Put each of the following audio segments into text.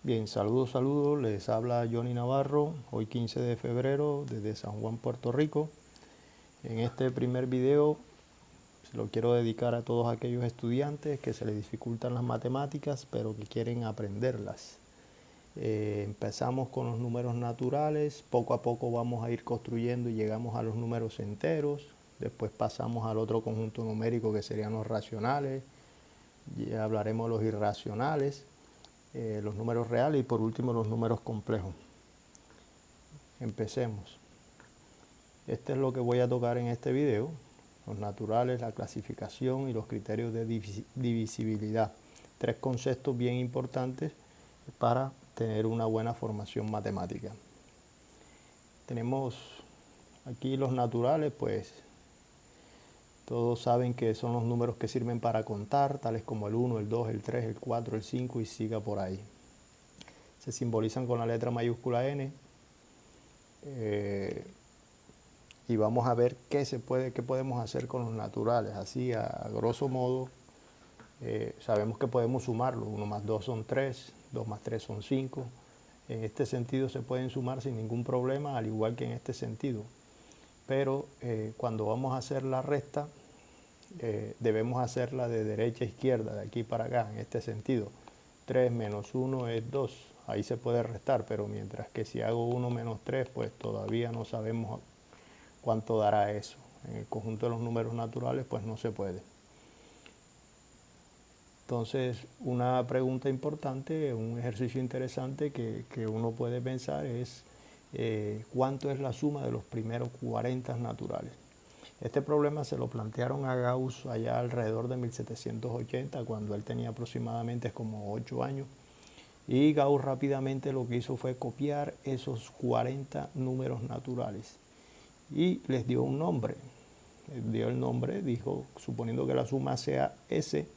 Bien, saludos, les habla Johnny Navarro, hoy 15 de febrero desde San Juan, Puerto Rico. En este primer video se lo quiero dedicar a todos aquellos estudiantes que se les dificultan las matemáticas pero que quieren aprenderlas. Empezamos con los números naturales, poco a poco vamos a ir construyendo y llegamos a los números enteros, después pasamos al otro conjunto numérico que serían los racionales, ya hablaremos de los irracionales, los números reales y por último los números complejos. Empecemos. Este es lo que voy a tocar en este video: los naturales, la clasificación y los criterios de divisibilidad. Tres conceptos bien importantes para tener una buena formación matemática. Tenemos aquí los naturales, pues todos saben que son los números que sirven para contar, tales como el 1, el 2, el 3, el 4, el 5 y siga por ahí. Se simbolizan con la letra mayúscula N. Y vamos a ver qué podemos hacer con los naturales. Así, a grosso modo, sabemos que podemos sumarlos. 1 más 2 son 3, 2 más 3 son 5. En este sentido se pueden sumar sin ningún problema, al igual que en este sentido. Pero cuando vamos a hacer la resta, debemos hacerla de derecha a izquierda, de aquí para acá, en este sentido. 3 menos 1 es 2, ahí se puede restar, pero mientras que si hago 1 menos 3, pues todavía no sabemos cuánto dará eso. En el conjunto de los números naturales, pues no se puede. Entonces, una pregunta importante, un ejercicio interesante que uno puede pensar es ¿cuánto es la suma de los primeros 40 naturales? Este problema se lo plantearon a Gauss allá alrededor de 1780, cuando él tenía aproximadamente como 8 años. Y Gauss rápidamente lo que hizo fue copiar esos 40 números naturales y les dio un nombre. Les dio el nombre, dijo, suponiendo que la suma sea S,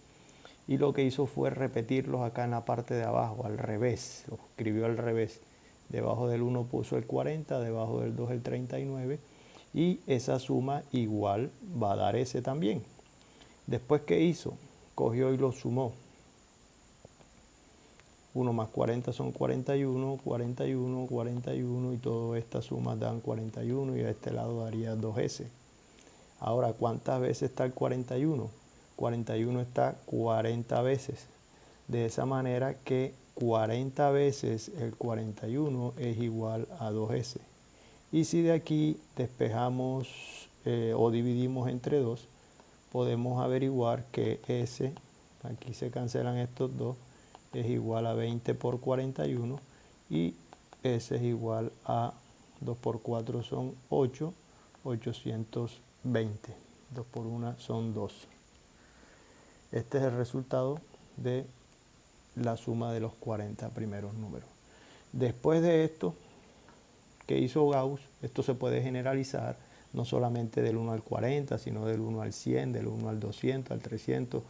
y lo que hizo fue repetirlos acá en la parte de abajo, al revés, lo escribió al revés. Debajo del 1 puso el 40, debajo del 2 el 39, y esa suma igual va a dar S también. Después, ¿qué hizo? Cogió y lo sumó. 1 más 40 son 41, 41, 41, y todas estas sumas dan 41, y a este lado daría 2S. Ahora, ¿cuántas veces está el 41? 41 está 40 veces. De esa manera que 40 veces el 41 es igual a 2S. Y si de aquí despejamos o dividimos entre 2, podemos averiguar que S, aquí se cancelan estos dos, es igual a 20 por 41, y S es igual a 2 por 4 son 8, 820. 2 por 1 son 2. Este es el resultado de la suma de los 40 primeros números. Después de esto, ¿qué hizo Gauss? Esto se puede generalizar no solamente del 1 al 40, sino del 1 al 100, del 1 al 200, al 300.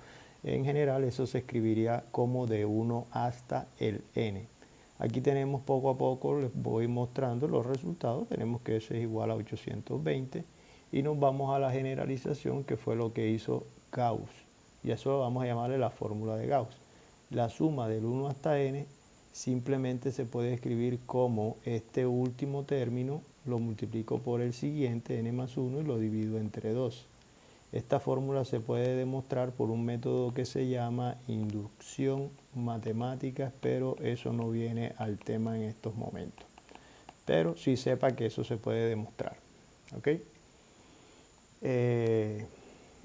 En general, eso se escribiría como de 1 hasta el n. Aquí tenemos poco a poco, les voy mostrando los resultados. Tenemos que S es igual a 820 y nos vamos a la generalización, que fue lo que hizo Gauss. Y eso vamos a llamarle la fórmula de Gauss. La suma del 1 hasta n simplemente se puede escribir como este último término lo multiplico por el siguiente, n más 1, y lo divido entre 2. Esta fórmula se puede demostrar por un método que se llama inducción matemática, pero eso no viene al tema en estos momentos. Pero sí sepa que eso se puede demostrar. ¿Ok?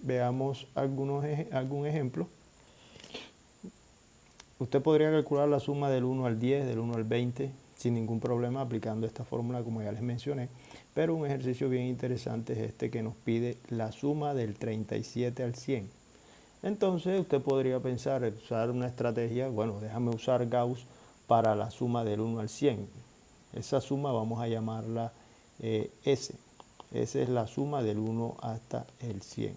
Veamos algún ejemplo. Usted podría calcular la suma del 1 al 10, del 1 al 20, sin ningún problema aplicando esta fórmula como ya les mencioné. Pero un ejercicio bien interesante es este que nos pide la suma del 37 al 100. Entonces usted podría pensar, usar una estrategia, bueno, déjame usar Gauss para la suma del 1 al 100. Esa suma vamos a llamarla S. Esa es la suma del 1 hasta el 100.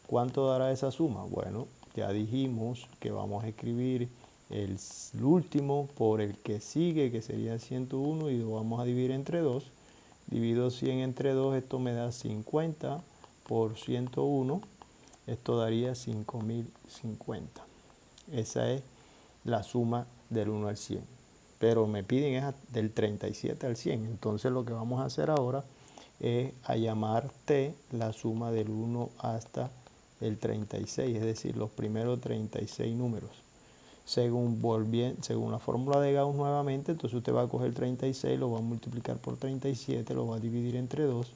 ¿Cuánto dará esa suma? Bueno, ya dijimos que vamos a escribir el último por el que sigue, que sería 101, y lo vamos a dividir entre 2. Divido 100 entre 2, esto me da 50 por 101. Esto daría 5050. Esa es la suma del 1 al 100. pero me piden es del 37 al 100. Entonces lo que vamos a hacer ahora es a llamar t la suma del 1 hasta el 36, es decir, los primeros 36 números. Según la fórmula de Gauss nuevamente, entonces usted va a coger 36, lo va a multiplicar por 37, lo va a dividir entre 2,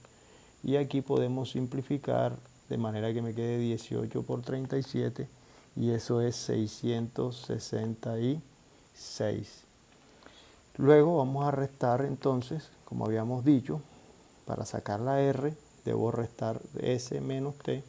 y aquí podemos simplificar de manera que me quede 18 por 37, y eso es 666. Luego vamos a restar entonces, como habíamos dicho, para sacar la R, debo restar S menos T,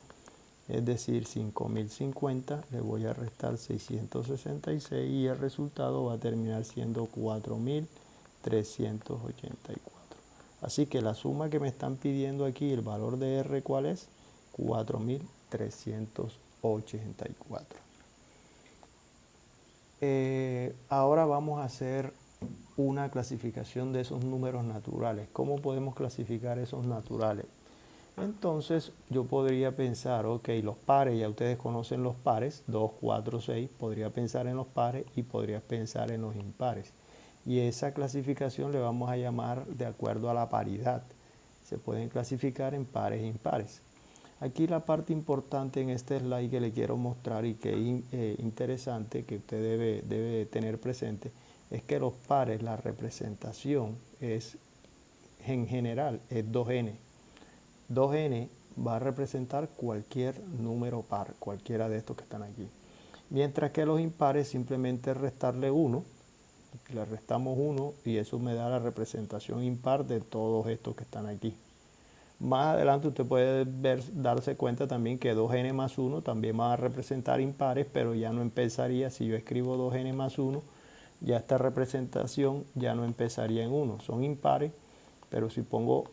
es decir, 5050, le voy a restar 666 y el resultado va a terminar siendo 4384. Así que la suma que me están pidiendo aquí, el valor de R, ¿cuál es? 4384. Ahora vamos a hacer una clasificación de esos números naturales. ¿Cómo podemos clasificar esos naturales? Entonces yo podría pensar, ok, los pares, ya ustedes conocen los pares, 2, 4, 6, podría pensar en los pares y podría pensar en los impares. Y esa clasificación le vamos a llamar de acuerdo a la paridad. Se pueden clasificar en pares e impares. Aquí la parte importante en este slide que le quiero mostrar y que es interesante, que usted debe tener presente, es que los pares, la representación es, en general, es 2n. 2n va a representar cualquier número par, cualquiera de estos que están aquí. Mientras que los impares simplemente restarle 1, le restamos 1 y eso me da la representación impar de todos estos que están aquí. Más adelante usted puede darse cuenta también que 2n más 1 también va a representar impares, pero ya no empezaría, si yo escribo 2n más 1, ya esta representación ya no empezaría en 1. Son impares, pero si pongo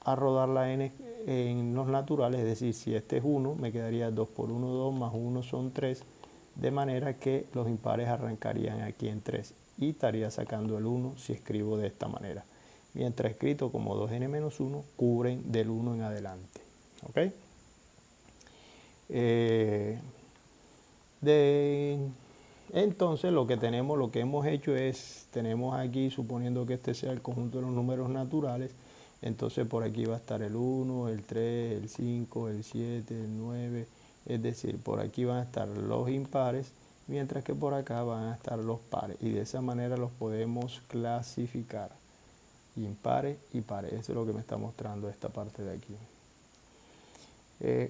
a rodar la n en los naturales, es decir, si este es 1, me quedaría 2 por 1, 2, más 1 son 3, de manera que los impares arrancarían aquí en 3 y estaría sacando el 1 si escribo de esta manera. Mientras escrito como 2n menos 1, cubren del 1 en adelante. ¿Ok? Entonces lo que hemos hecho es, tenemos aquí, suponiendo que este sea el conjunto de los números naturales, entonces por aquí va a estar el 1, el 3, el 5, el 7, el 9, es decir, por aquí van a estar los impares, mientras que por acá van a estar los pares, y de esa manera los podemos clasificar. Impares y pares, eso es lo que me está mostrando esta parte de aquí.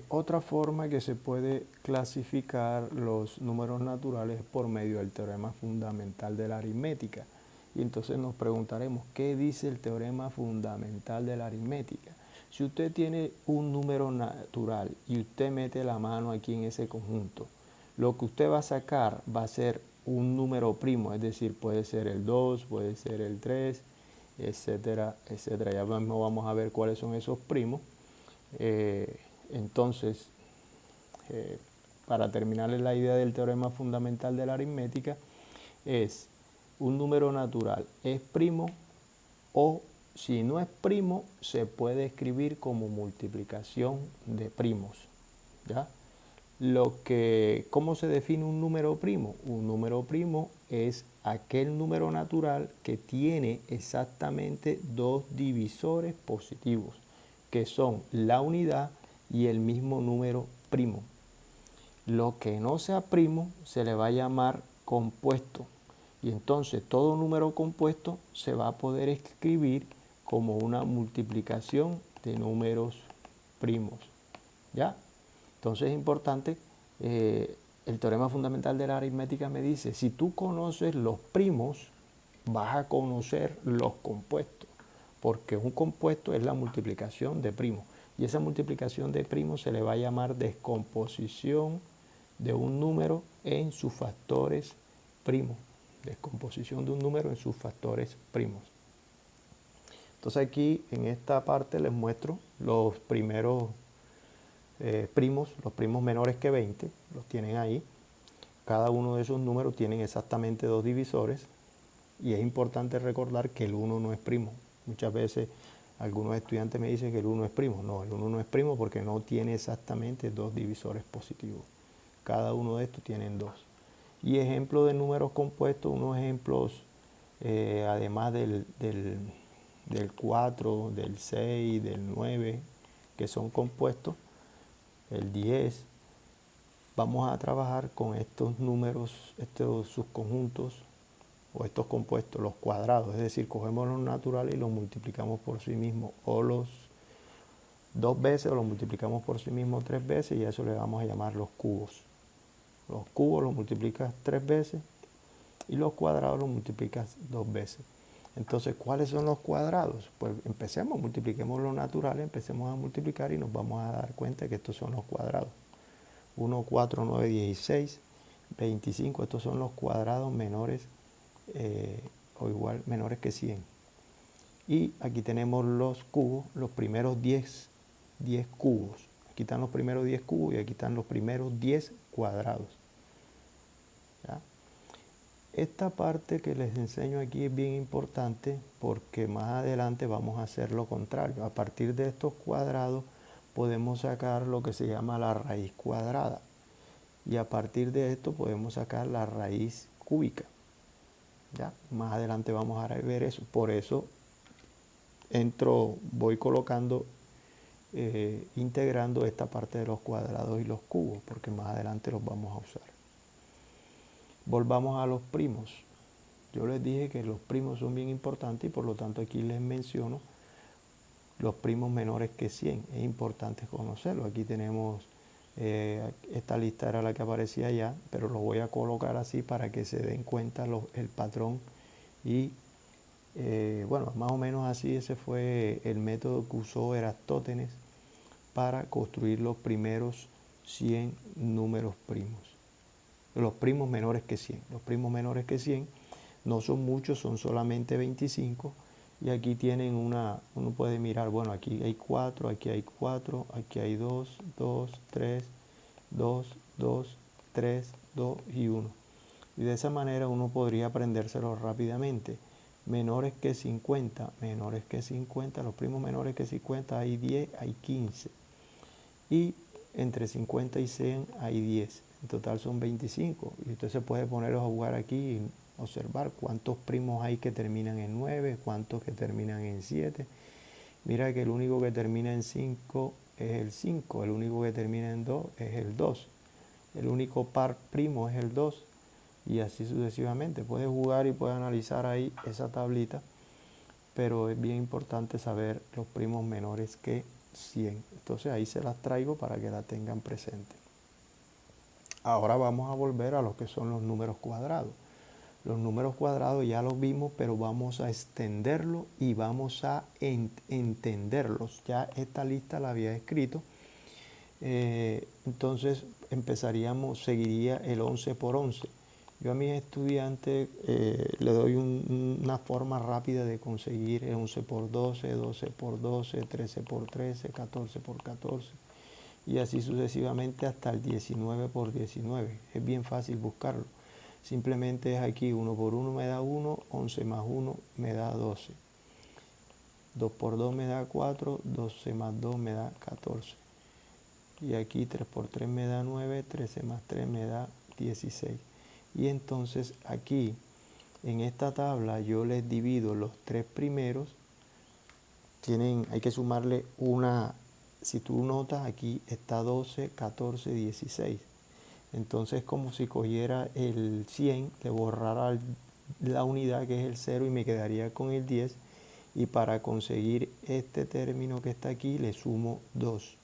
Otra forma que se puede clasificar los números naturales es por medio del teorema fundamental de la aritmética. Y entonces nos preguntaremos, ¿qué dice el teorema fundamental de la aritmética? Si usted tiene un número natural y usted mete la mano aquí en ese conjunto, lo que usted va a sacar va a ser un número primo, es decir, puede ser el 2, puede ser el 3, etcétera, etcétera. Ya mismo vamos a ver cuáles son esos primos. Entonces, para terminarles la idea del teorema fundamental de la aritmética, es un número natural es primo o si no es primo se puede escribir como multiplicación de primos. ¿Ya? ¿Cómo se define un número primo? Un número primo es aquel número natural que tiene exactamente dos divisores positivos, que son la unidad y el mismo número primo. Lo que no sea primo se le va a llamar compuesto. Y entonces todo número compuesto se va a poder escribir como una multiplicación de números primos. ¿Ya? Entonces es importante, el teorema fundamental de la aritmética me dice, si tú conoces los primos, vas a conocer los compuestos, porque un compuesto es la multiplicación de primos, y esa multiplicación de primos se le va a llamar descomposición de un número en sus factores primos, descomposición de un número en sus factores primos. Entonces aquí en esta parte les muestro los primeros primos, los primos menores que 20, los tienen ahí. Cada uno de esos números tienen exactamente dos divisores y es importante recordar que el 1 no es primo. Muchas veces algunos estudiantes me dicen que el 1 es primo. No, el 1 no es primo porque no tiene exactamente dos divisores positivos. Cada uno de estos tienen dos. Y ejemplos de números compuestos, unos ejemplos además del 4, del 6, del 9, que son compuestos, el 10, vamos a trabajar con estos números, estos subconjuntos o estos compuestos, los cuadrados, es decir, cogemos los naturales y los multiplicamos por sí mismos, o los 2 veces, o los multiplicamos por sí mismos 3 veces, y a eso le vamos a llamar los cubos. Los cubos los multiplicas 3 veces y los cuadrados los multiplicas 2 veces. Entonces, ¿cuáles son los cuadrados? Pues empecemos, multipliquemos los naturales, empecemos a multiplicar y nos vamos a dar cuenta que estos son los cuadrados. 1, 4, 9, 16, 25, estos son los cuadrados menores o igual menores que 100. Y aquí tenemos los cubos, los primeros 10 cubos. Aquí están los primeros 10 cubos y aquí están los primeros 10 cuadrados. ¿Ya? Esta parte que les enseño aquí es bien importante porque más adelante vamos a hacer lo contrario. A partir de estos cuadrados podemos sacar lo que se llama la raíz cuadrada. Y a partir de esto podemos sacar la raíz cúbica. ¿Ya? Más adelante vamos a ver eso. Por eso voy colocando, integrando esta parte de los cuadrados y los cubos, porque más adelante los vamos a usar. Volvamos a los primos. Yo les dije que los primos son bien importantes y por lo tanto aquí les menciono los primos menores que 100. Es importante conocerlo. Aquí tenemos, esta lista era la que aparecía allá, pero lo voy a colocar así para que se den cuenta el patrón. Y bueno, más o menos así ese fue el método que usó Eratóstenes para construir los primeros 100 números primos. Los primos menores que 100. Los primos menores que 100 no son muchos, son solamente 25. Y aquí tienen uno puede mirar, bueno, aquí hay 4, aquí hay 4, aquí hay 2, 2, 3, 2, 2, 3, 2 y 1. Y de esa manera uno podría aprendérselo rápidamente. Menores que 50, los primos menores que 50 hay 10, hay 15. Y entre 50 y 100 hay 10. En total son 25. Y usted se puede poner a jugar aquí y observar cuántos primos hay que terminan en 9, cuántos que terminan en 7. Mira que el único que termina en 5 es el 5, el único que termina en 2 es el 2. El único par primo es el 2. Y así sucesivamente. Puede jugar y puede analizar ahí esa tablita, pero es bien importante saber los primos menores que 100. Entonces ahí se las traigo para que la tengan presente. Ahora vamos a volver a lo que son los números cuadrados. Los números cuadrados ya los vimos, pero vamos a extenderlos y vamos a entenderlos. Ya esta lista la había escrito. Entonces seguiría el 11 por 11. Yo a mis estudiantes le doy una forma rápida de conseguir 11 por 12, 12 por 12, 13 por 13, 14 por 14 y así sucesivamente hasta el 19 por 19. Es bien fácil buscarlo. Simplemente es aquí 1 por 1 me da 1, 11 más 1 me da 12. 2 por 2 me da 4, 12 más 2 me da 14. Y aquí 3 por 3 me da 9, 13 más 3 me da 16. Y entonces aquí, en esta tabla, yo les divido los 3 primeros. Hay que sumarle una, si tú notas, aquí está 12, 14, 16. Entonces, como si cogiera el 100, le borrara la unidad que es el 0 y me quedaría con el 10. Y para conseguir este término que está aquí, le sumo 2.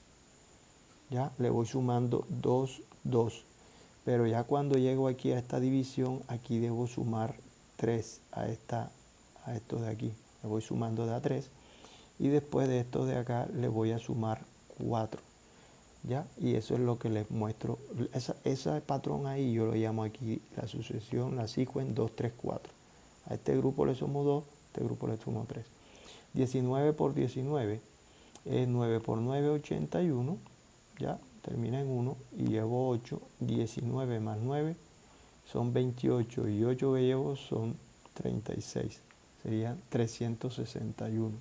Ya, le voy sumando 2, 2. Pero ya cuando llego aquí a esta división, aquí debo sumar 3 a esto de aquí. Le voy sumando de a 3. Y después de esto de acá, le voy a sumar 4. ¿Ya? Y eso es lo que les muestro. Ese patrón ahí yo lo llamo aquí la sucesión, la secuencia 2, 3, 4. A este grupo le sumo 2, a este grupo le sumo 3. 19 por 19 es 9 por 9, 81. ¿Ya? Termina en 1 y llevo 8. 19 más 9 son 28 y 8 que llevo son 36. Serían 361.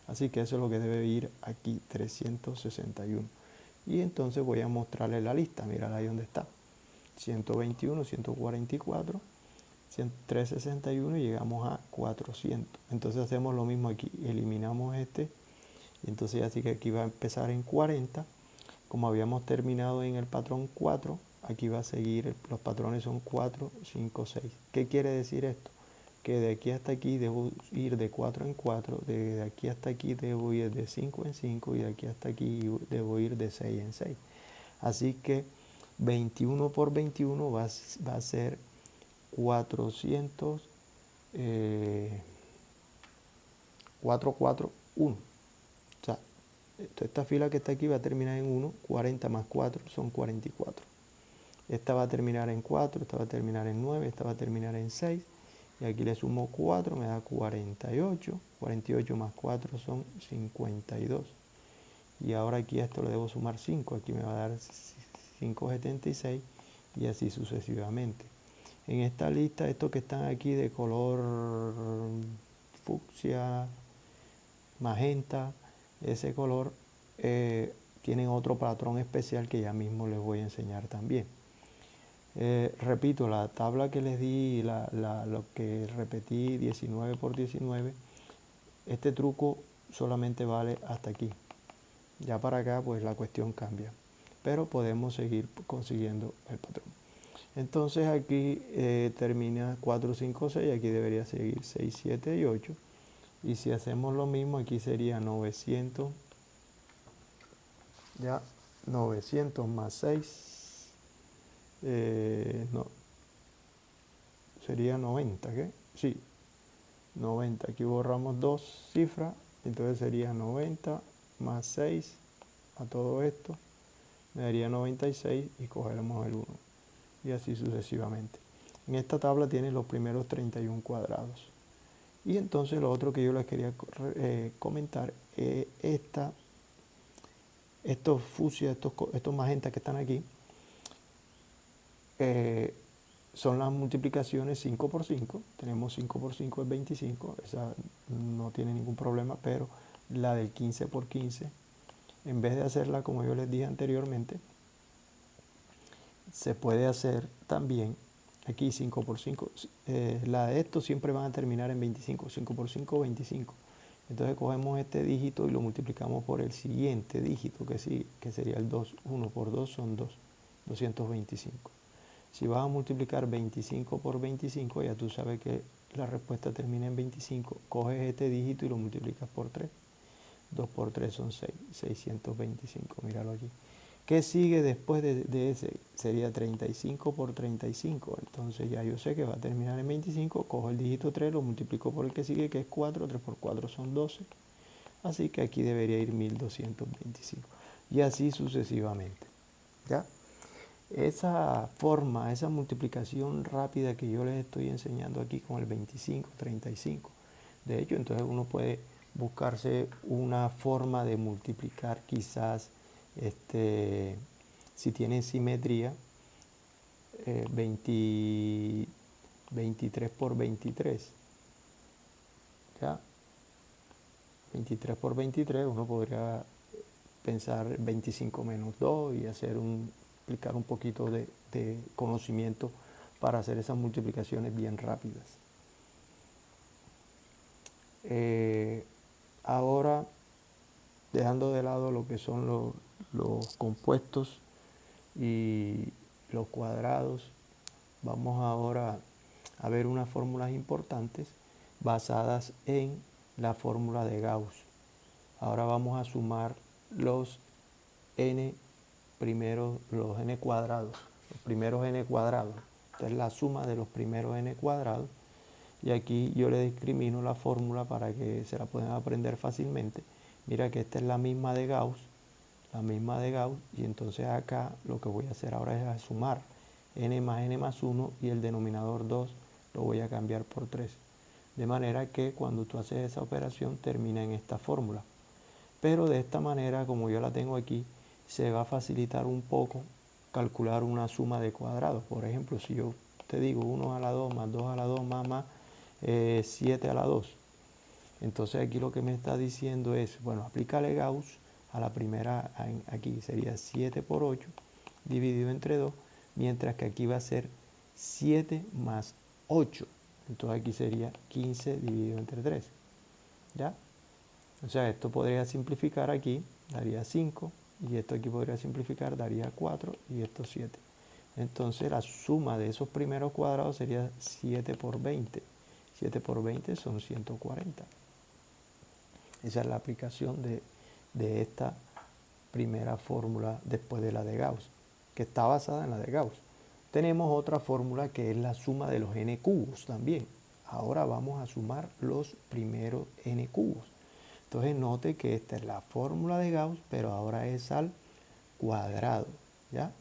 Así que eso es lo que debe ir aquí, 361. Y entonces voy a mostrarle la lista. Mírala ahí donde está. 121, 144, 361 y llegamos a 400. Entonces hacemos lo mismo aquí, eliminamos este y entonces así que aquí va a empezar en 40. Como habíamos terminado en el patrón 4, aquí va a seguir, los patrones son 4, 5, 6. ¿Qué quiere decir esto? Que de aquí hasta aquí debo ir de 4 en 4, de aquí hasta aquí debo ir de 5 en 5 y de aquí hasta aquí debo ir de 6 en 6. Así que 21 por 21 va a ser 400, 4, 4, 1. O sea, esta fila que está aquí va a terminar en 1, 40 más 4 son 44. Esta va a terminar en 4, esta va a terminar en 9, esta va a terminar en 6. Y aquí le sumo 4, me da 48. 48 más 4 son 52. Y ahora aquí a esto le debo sumar 5. Aquí me va a dar 576 y así sucesivamente. En esta lista, estos que están aquí de color fucsia, magenta, ese color, tienen otro patrón especial que ya mismo les voy a enseñar también. Repito, la tabla que les di, lo que repetí 19 por 19, este truco solamente vale hasta aquí. Ya para acá pues la cuestión cambia, pero podemos seguir consiguiendo el patrón. Entonces aquí termina 4, 5, 6, aquí debería seguir 6, 7 y 8. Y si hacemos lo mismo, aquí sería 900, ya 900 más 6, no, sería 90, ¿qué? Sí, 90, aquí borramos dos cifras, entonces sería 90 más 6 a todo esto, me daría 96 y cogeremos el 1. Y así sucesivamente. En esta tabla tiene los primeros 31 cuadrados. Y entonces lo otro que yo les quería comentar, estos fucsia, estos magentas que están aquí, son las multiplicaciones 5 por 5. Tenemos 5 por 5 es 25, esa no tiene ningún problema, pero la del 15 por 15, en vez de hacerla como yo les dije anteriormente, se puede hacer también aquí 5 por 5. La de estos siempre van a terminar en 25. 5 por 5, 25. Entonces cogemos este dígito y lo multiplicamos por el siguiente dígito, que sería el 2. 1 por 2 son 2. 225. Si vas a multiplicar 25 por 25, ya tú sabes que la respuesta termina en 25. Coges este dígito y lo multiplicas por 3. 2 por 3 son 6. 625. Míralo aquí. ¿Qué sigue después de ese? Sería 35 por 35. Entonces ya yo sé que va a terminar en 25. Cojo el dígito 3, lo multiplico por el que sigue, que es 4. 3 por 4 son 12. Así que aquí debería ir 1225. Y así sucesivamente. ¿Ya? Esa forma, esa multiplicación rápida que yo les estoy enseñando aquí con el 25, 35. De hecho, entonces uno puede buscarse una forma de multiplicar quizás, si tienen simetría, 23 por 23. ¿Ya? 23 por 23, uno podría pensar 25 menos 2 y aplicar un poquito de conocimiento para hacer esas multiplicaciones bien rápidas. Ahora, dejando de lado lo que son los compuestos y los cuadrados, vamos ahora a ver unas fórmulas importantes basadas en la fórmula de Gauss. Ahora vamos a sumar los n cuadrados, los primeros n cuadrados. Esta es la suma de los primeros n cuadrados. Y aquí yo le discrimino la fórmula para que se la puedan aprender fácilmente. Mira que esta es la misma de Gauss, y entonces acá lo que voy a hacer ahora es sumar n más 1 y el denominador 2 lo voy a cambiar por 3. De manera que cuando tú haces esa operación termina en esta fórmula. Pero de esta manera, como yo la tengo aquí, se va a facilitar un poco calcular una suma de cuadrados. Por ejemplo, si yo te digo 1 a la 2 más 2 a la 2 más 7 a la 2. Entonces aquí lo que me está diciendo es, bueno, aplícale Gauss a la primera, aquí sería 7 por 8 dividido entre 2, mientras que aquí va a ser 7 más 8. Entonces aquí sería 15 dividido entre 3. ¿Ya? O sea, esto podría simplificar aquí, daría 5, y esto aquí podría simplificar, daría 4, y esto 7. Entonces la suma de esos primeros cuadrados sería 7 por 20. 7 por 20 son 140. Esa es la aplicación de esta primera fórmula después de la de Gauss, que está basada en la de Gauss. Tenemos otra fórmula que es la suma de los n cubos también. Ahora vamos a sumar los primeros n cubos. Entonces note que esta es la fórmula de Gauss, pero ahora es al cuadrado, ¿ya?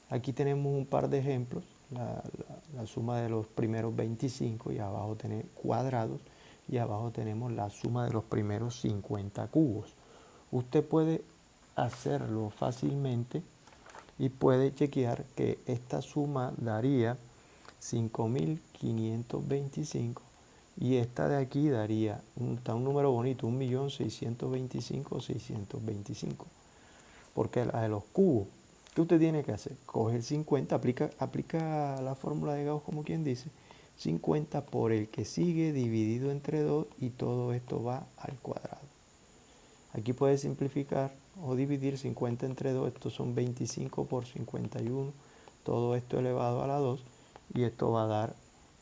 Aquí tenemos un par de ejemplos, la suma de los primeros 25, y abajo tenemos cuadrados, y abajo tenemos la suma de los primeros 50 cubos. Usted puede hacerlo fácilmente y puede chequear que esta suma daría 5.525, y esta de aquí daría un número bonito, 1.625.625, porque la de los cubos, ¿qué usted tiene que hacer? Coge el 50, aplica la fórmula de Gauss, como quien dice, 50 por el que sigue dividido entre 2, y todo esto va al cuadrado. Aquí puede simplificar o dividir 50 entre 2, estos son 25 por 51, todo esto elevado a la 2, y esto va a dar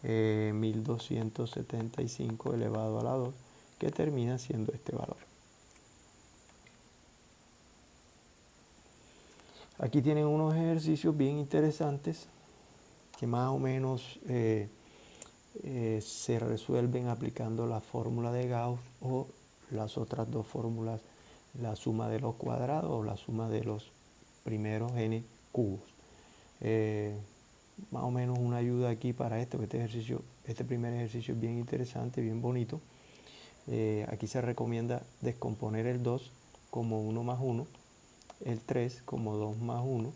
1275 elevado a la 2, que termina siendo este valor. Aquí tienen unos ejercicios bien interesantes que más o menos se resuelven aplicando la fórmula de Gauss o las otras dos fórmulas, la suma de los cuadrados o la suma de los primeros n cubos. Más o menos una ayuda aquí para esto, que este primer ejercicio es bien interesante, bien bonito. Aquí se recomienda descomponer el 2 como 1 más 1, el 3 como 2 más 1,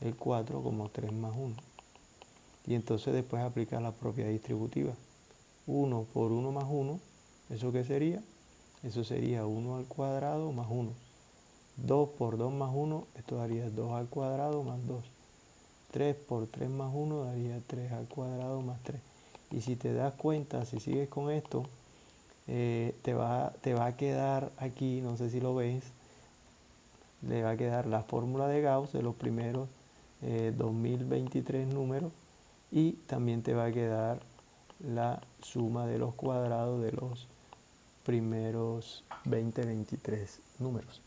el 4 como 3 más 1. Y entonces después aplicar la propiedad distributiva. 1 por 1 más 1, ¿eso qué sería? Eso sería 1 al cuadrado más 1. 2 por 2 más 1, esto daría 2 al cuadrado más 2. 3 por 3 más 1 daría 3 al cuadrado más 3. Y si te das cuenta, si sigues con esto, te va a quedar aquí, no sé si lo ves, le va a quedar la fórmula de Gauss de los primeros 2023 números, y también te va a quedar la suma de los cuadrados de los primeros 2023 números.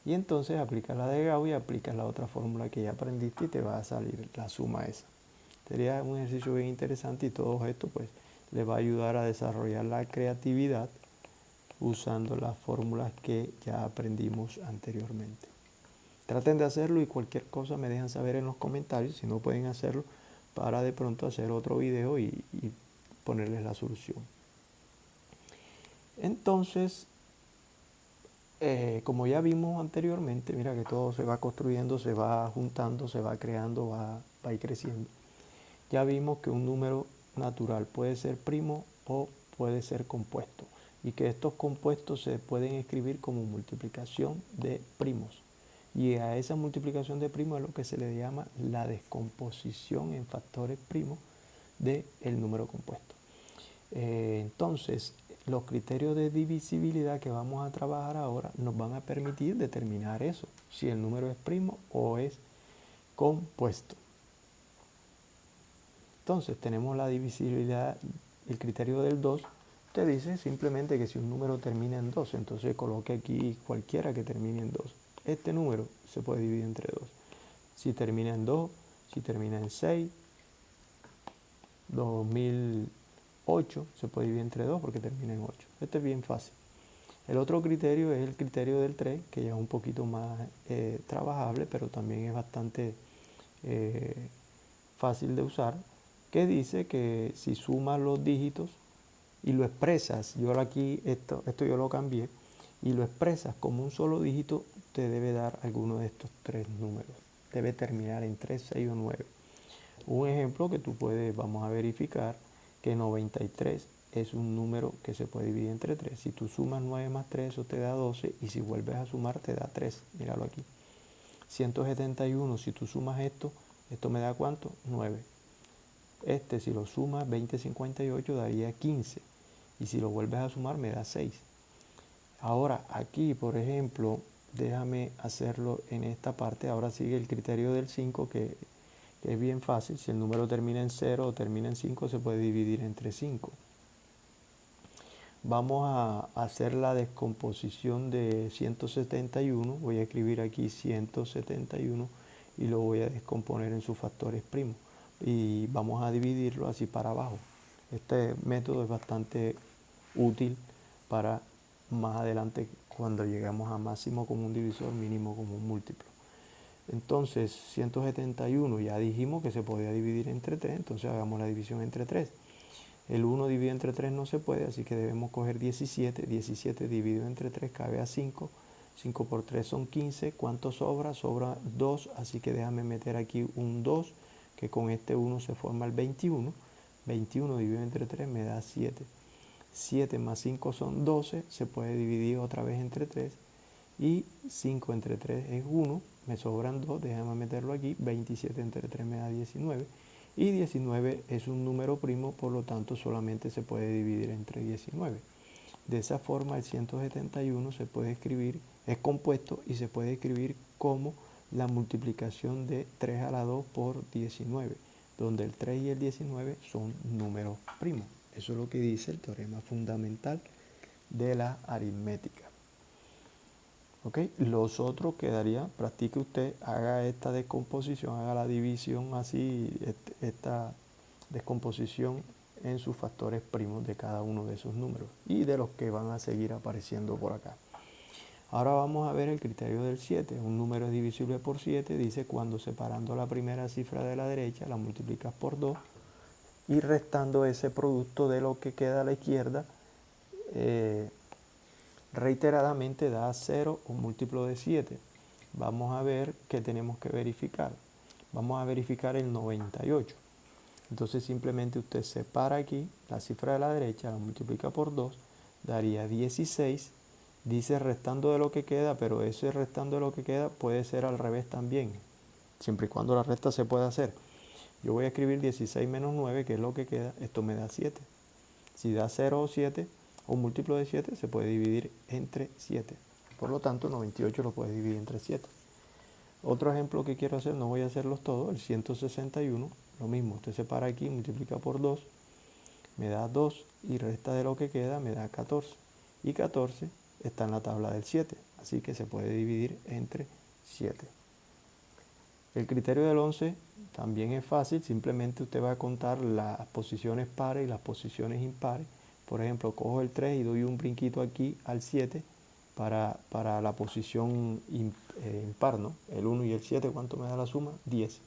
Y entonces aplicas la de Gauss y aplicas la otra fórmula que ya aprendiste y te va a salir la suma esa. Sería un ejercicio bien interesante, y todo esto pues les va a ayudar a desarrollar la creatividad usando las fórmulas que ya aprendimos anteriormente. Traten de hacerlo, y cualquier cosa me dejan saber en los comentarios si no pueden hacerlo, para de pronto hacer otro video y ponerles la solución. Entonces, como ya vimos anteriormente, mira que todo se va construyendo, se va juntando, se va creando, va a ir creciendo. Ya vimos que un número natural puede ser primo o puede ser compuesto, y que estos compuestos se pueden escribir como multiplicación de primos. Y a esa multiplicación de primos es lo que se le llama la descomposición en factores primos del número compuesto. Entonces, los criterios de divisibilidad que vamos a trabajar ahora nos van a permitir determinar eso, si el número es primo o es compuesto. Entonces, tenemos la divisibilidad, el criterio del 2. Te dice simplemente que si un número termina en 2, entonces coloque aquí cualquiera que termine en 2. Este número se puede dividir entre 2. Si termina en 2, si termina en 6, 2008 se puede dividir entre 2 porque termina en 8. Este es bien fácil. El otro criterio es el criterio del 3, que ya es un poquito más trabajable, pero también es bastante fácil de usar, que dice que si sumas los dígitos y lo expresas, yo aquí esto yo lo cambié, y lo expresas como un solo dígito, te debe dar alguno de estos tres números. Debe terminar en 3, 6 o 9. Un ejemplo que tú puedes, vamos a verificar, que 93 es un número que se puede dividir entre 3. Si tú sumas 9 más 3, eso te da 12, y si vuelves a sumar te da 3. Míralo aquí. 171, si tú sumas esto me da ¿cuánto? 9. Este, si lo sumas, 20,58 daría 15. Y si lo vuelves a sumar, me da 6. Ahora, aquí, por ejemplo, déjame hacerlo en esta parte. Ahora sigue el criterio del 5, que es bien fácil. Si el número termina en 0 o termina en 5, se puede dividir entre 5. Vamos a hacer la descomposición de 171. Voy a escribir aquí 171 y lo voy a descomponer en sus factores primos. Y vamos a dividirlo así para abajo. Este método es bastante útil para más adelante cuando lleguemos a máximo común divisor, mínimo común múltiplo. Entonces, 171 ya dijimos que se podía dividir entre 3, entonces hagamos la división entre 3. El 1 dividido entre 3 no se puede, así que debemos coger 17. 17 dividido entre 3 cabe a 5. 5 por 3 son 15. ¿Cuánto sobra? Sobra 2, así que déjame meter aquí un 2, que con este 1 se forma el 21. 21 dividido entre 3 me da 7. 7 más 5 son 12, se puede dividir otra vez entre 3. Y 5 entre 3 es 1, me sobran 2, déjame meterlo aquí. 27 entre 3 me da 19. Y 19 es un número primo, por lo tanto solamente se puede dividir entre 19. De esa forma el 171 se puede escribir, es compuesto y se puede escribir como la multiplicación de 3 a la 2 por 19, donde el 3 y el 19 son números primos. Eso es lo que dice el teorema fundamental de la aritmética. ¿Ok? Los otros quedaría, practique usted, haga esta descomposición, haga la división así, esta descomposición en sus factores primos de cada uno de esos números y de los que van a seguir apareciendo por acá. Ahora vamos a ver el criterio del 7. Un número es divisible por 7, dice cuando separando la primera cifra de la derecha la multiplicas por 2 y restando ese producto de lo que queda a la izquierda, reiteradamente da 0 un múltiplo de 7. Vamos a ver qué tenemos que verificar. Vamos a verificar el 98. Entonces simplemente usted separa aquí la cifra de la derecha, la multiplica por 2, daría 16. Dice restando de lo que queda, pero ese restando de lo que queda puede ser al revés también, siempre y cuando la resta se pueda hacer. Yo voy a escribir 16 menos 9, que es lo que queda, esto me da 7. Si da 0 o 7, un múltiplo de 7 se puede dividir entre 7. Por lo tanto, 98 lo puede dividir entre 7. Otro ejemplo que quiero hacer, no voy a hacerlos todos, el 161, lo mismo, usted separa aquí, multiplica por 2, me da 2 y resta de lo que queda, me da 14. Y 14 está en la tabla del 7, así que se puede dividir entre 7. El criterio del 11 también es fácil, simplemente usted va a contar las posiciones pares y las posiciones impares. Por ejemplo, cojo el 3 y doy un brinquito aquí al 7 para la posición impar, ¿no? El 1 y el 7, ¿cuánto me da la suma? 10.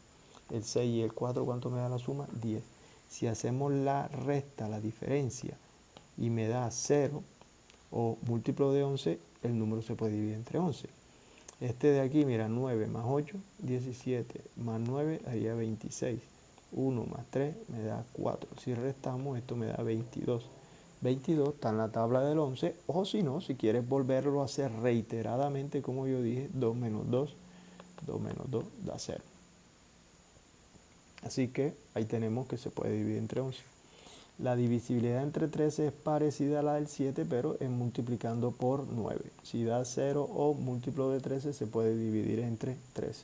El 6 y el 4, ¿cuánto me da la suma? 10. Si hacemos la resta, la diferencia, y me da 0 o múltiplo de 11, el número se puede dividir entre 11. Este de aquí, mira, 9 más 8, 17, más 9 haría 26. 1 más 3 me da 4. Si restamos, esto me da 22. 22 está en la tabla del 11, o si no, si quieres volverlo a hacer reiteradamente, como yo dije, 2 menos 2, 2 menos 2 da 0. Así que ahí tenemos que se puede dividir entre 11. La divisibilidad entre 13 es parecida a la del 7, pero es multiplicando por 9. Si da 0 o múltiplo de 13, se puede dividir entre 13.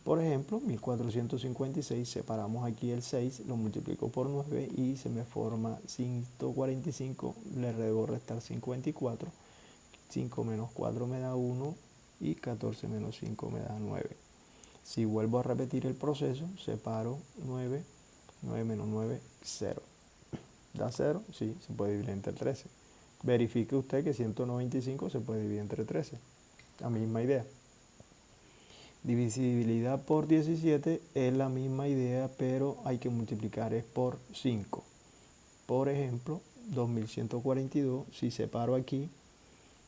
Por ejemplo, 1456, separamos aquí el 6, lo multiplico por 9 y se me forma 145, le debo restar 54. 5 menos 4 me da 1 y 14 menos 5 me da 9. Si vuelvo a repetir el proceso, separo 9, 9 menos 9, 0. ¿Da 0? Sí, se puede dividir entre 13. Verifique usted que 195 se puede dividir entre 13. La misma idea. Divisibilidad por 17 es la misma idea, pero hay que multiplicar es por 5. Por ejemplo, 2142, si separo aquí,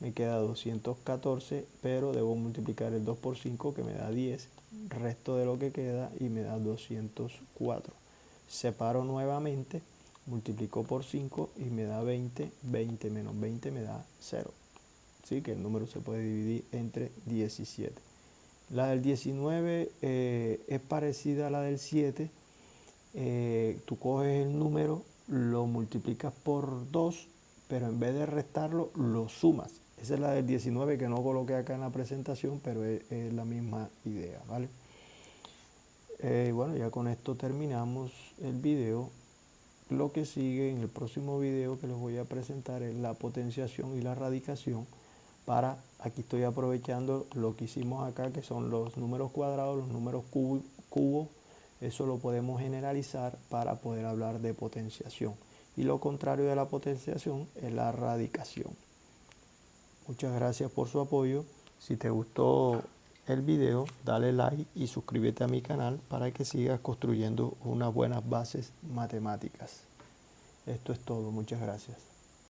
me queda 214, pero debo multiplicar el 2 por 5, que me da 10. Resto de lo que queda y me da 204. Separo nuevamente, multiplico por 5 y me da 20. 20 menos 20 me da 0. Así que el número se puede dividir entre 17. La del 19 es parecida a la del 7, tú coges el número, lo multiplicas por 2, pero en vez de restarlo, lo sumas. Esa es la del 19 que no coloqué acá en la presentación, pero es la misma idea, ¿vale? Bueno, ya con esto terminamos el video. Lo que sigue en el próximo video que les voy a presentar es la potenciación y la radicación. Aquí estoy aprovechando lo que hicimos acá, que son los números cuadrados, los números cubos. Eso lo podemos generalizar para poder hablar de potenciación. Y lo contrario de la potenciación es la radicación. Muchas gracias por su apoyo. Si te gustó el video, dale like y suscríbete a mi canal para que sigas construyendo unas buenas bases matemáticas. Esto es todo. Muchas gracias.